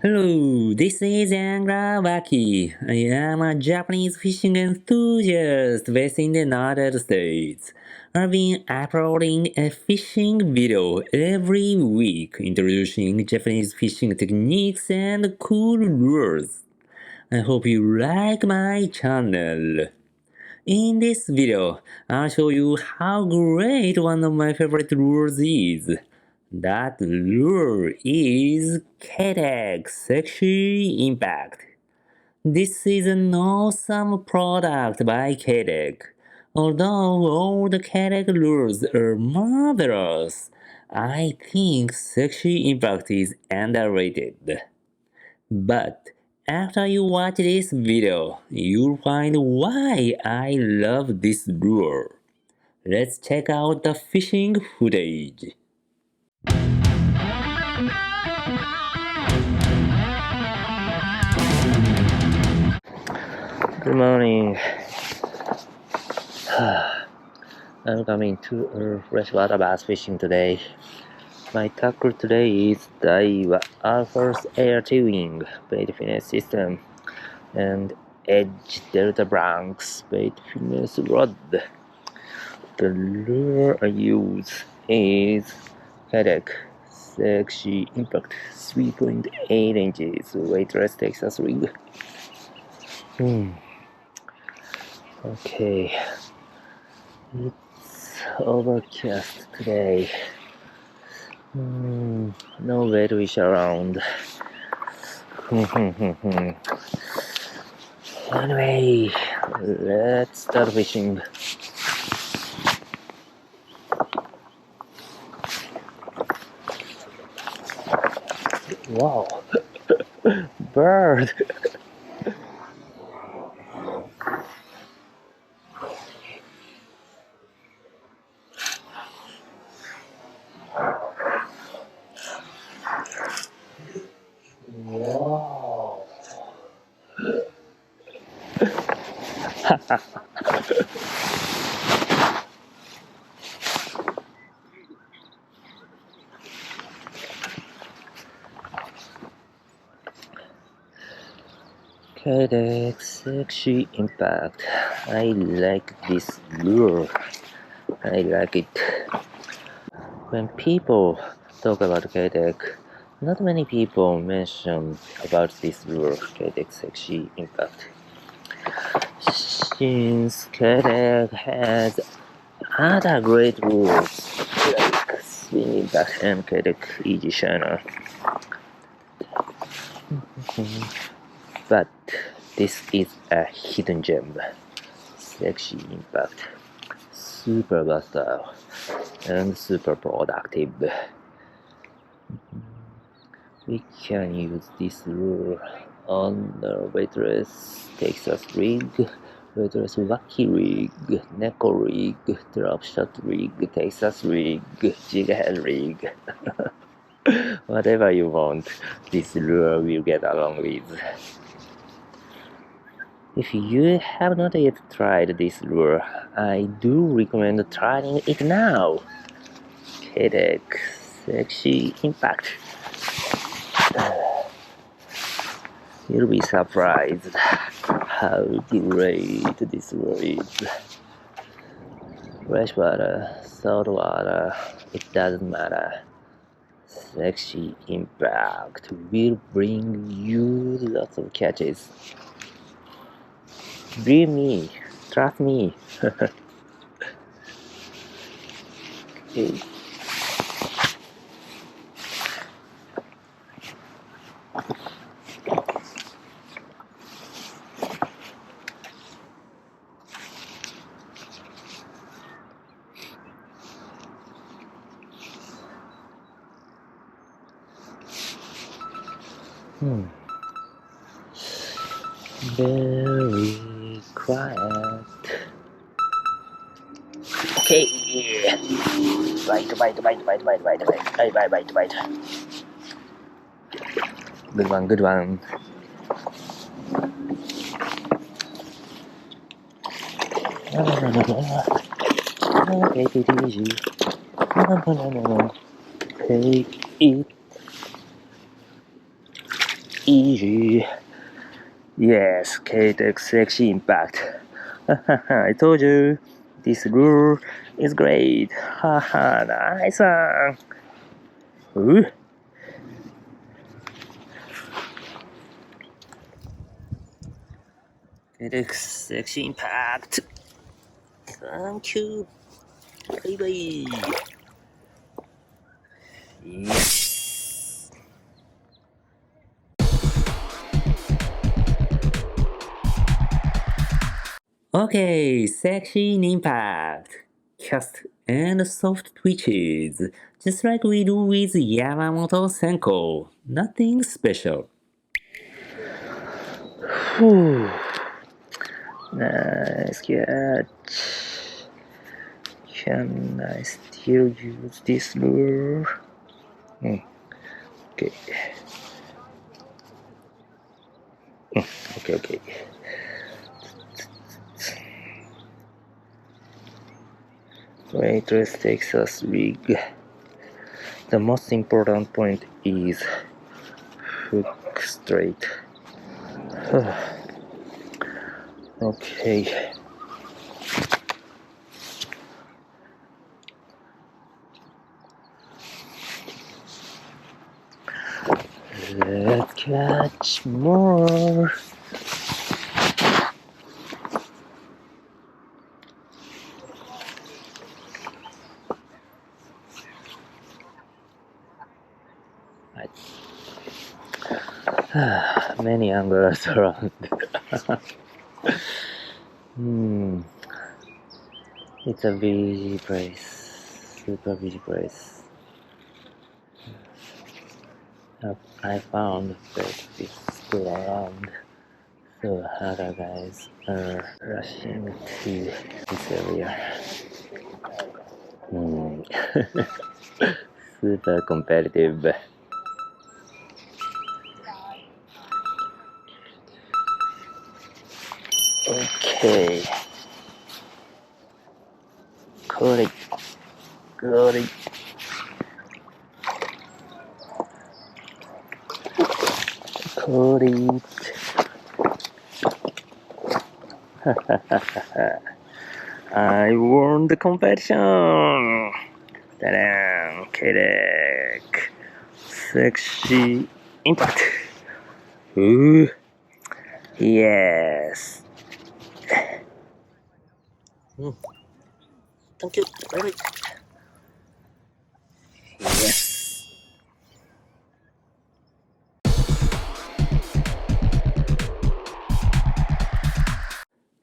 Hello, this is Angler Waki. I am a Japanese fishing enthusiast based in the United States. I've been uploading a fishing video every week introducing Japanese fishing techniques and cool lures. I hope you like my channel. In this video, I'll show you how great one of my favorite lures is. That lure is Keitech Sexy Impact. This is an awesome product by Keitech. Although all the Keitech lures are marvelous, I think Sexy Impact is underrated. But after you watch this video, you'll find why I love this lure. Let's check out the fishing footage. Good morning. I'm coming to freshwater bass fishing today. My tackle today is Daiwa Alpha Air Twin bait fitness system and Edge Delta Bronx bait fitness rod. The lure I use is Keitech Sexy Impact 3.8 inches weightless Texas rig. Okay, it's overcast today. No wet fish around. Anyway, let's start fishing. Wow, bird! Wow. Keitech Sexy Impact. I like this lure. I like it. When people talk about Keitech, not many people mention about this lure, Keitech Sexy Impact. Since Keitech has other great lures like Swing Impact and Keitech Easy Shiner. But this is a hidden gem. Sexy Impact. Super versatile and super productive. We can use this lure on the weightless Texas rig, weightless Waki rig, Neko rig, drop shot rig, Texas rig, jig head rig. Whatever you want, this lure will get along with. If you have not yet tried this lure, I do recommend trying it now. Keitech Sexy Impact. You'll be surprised how great this lure is. Freshwater, saltwater, it doesn't matter. Sexy Impact will bring you lots of catches. Believe me, trust me. Okay. Very quiet. Okay. Bite. Good one. Take it easy. Take it. easy. Yes, Keitech Sexy Impact. I told you, this lure is great. Haha, nice one. Ooh. Keitech Sexy Impact. Thank you. Bye bye. Yes. Okay, sexy impact. Cast and soft twitches, just like we do with Yamamoto Senko. Nothing special. Whew. Nice catch. Can I still use this lure? Okay. Okay. Weightless Texas rig. The most important point is hook straight. Okay. Let's catch more. Many anglers around. It's a busy place, super busy place. I found that it's still around, so other guys are rushing to this area. Super competitive. Okay. Got it. Got it. I won the competition. Ta-da! Keitech Sexy Impact. Ooh. Yes. Thank you. Bye-bye. Yes.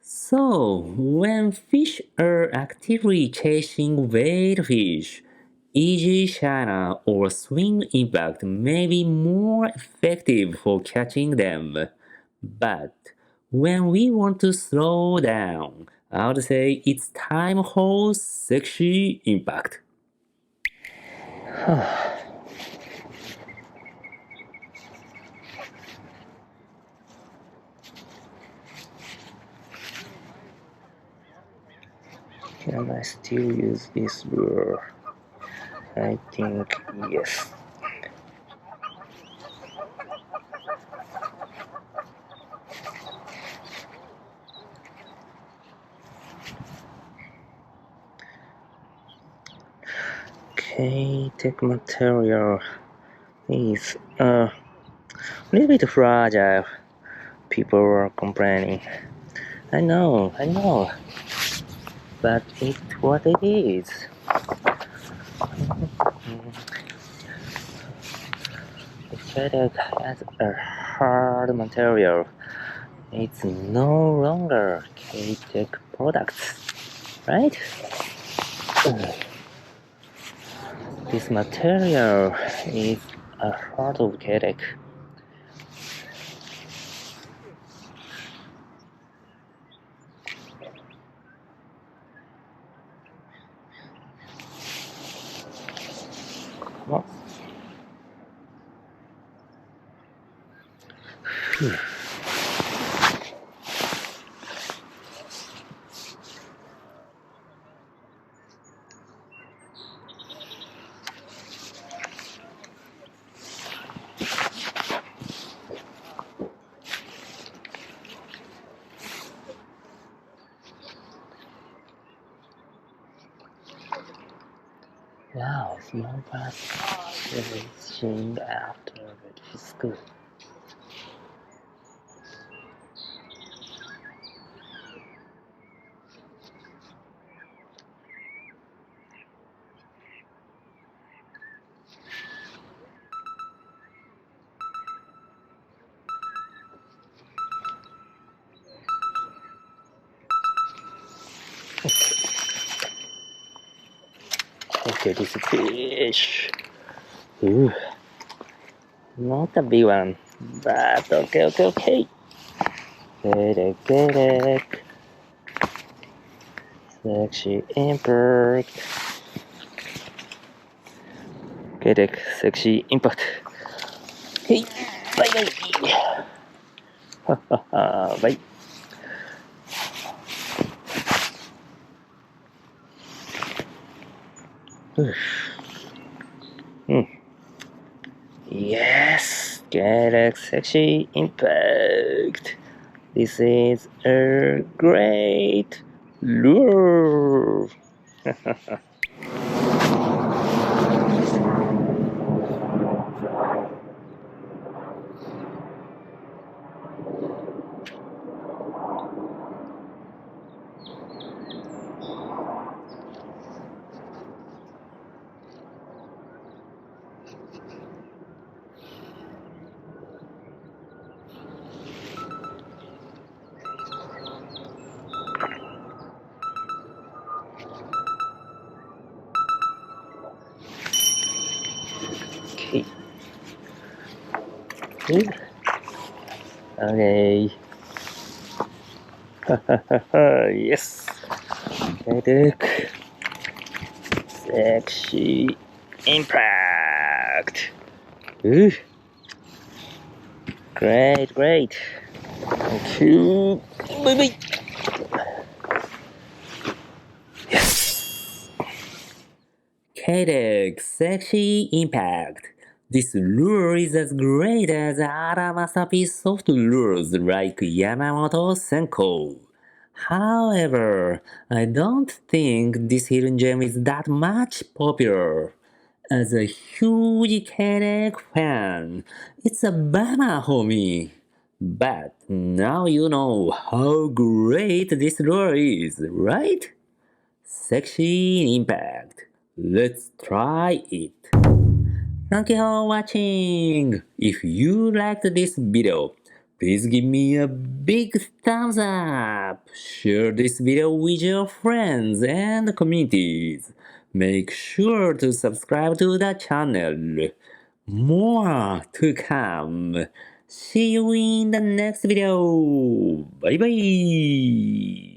So, when fish are actively chasing whale fish, easy shiner or swing impact may be more effective for catching them. But when we want to slow down, I would say it's time for sexy impact. Can I still use this lure? I think yes. Keitech material is a little bit fragile. People are complaining. I know. But it's what it is. The Keitech has a hard material. It's no longer Keitech products, right? This material is a heart of Keitech. Come on. Wow, small bus racing after school. Okay, this fish. Ooh, not a big one, but okay. Keitech Sexy Impact. Keitech Sexy Impact. Hey, bye. Bye. Yes, Keitech Sexy Impact. This is a great lure. Okay. Yes. Keitech Sexy Impact. Ooh. Great. Thank you. Bye. Yes. Keitech Sexy Impact. This lure is as great as other masterpiece soft lures like Yamamoto Senko. However, I don't think this hidden gem is that much popular. As a huge Keitech fan, it's a bummer for me. But now you know how great this lure is, right? Sexy Impact. Let's try it. Thank you for watching. If you liked this video, please give me a big thumbs up. Share this video with your friends and communities. Make sure to subscribe to the channel. More to come. See you in the next video. Bye bye.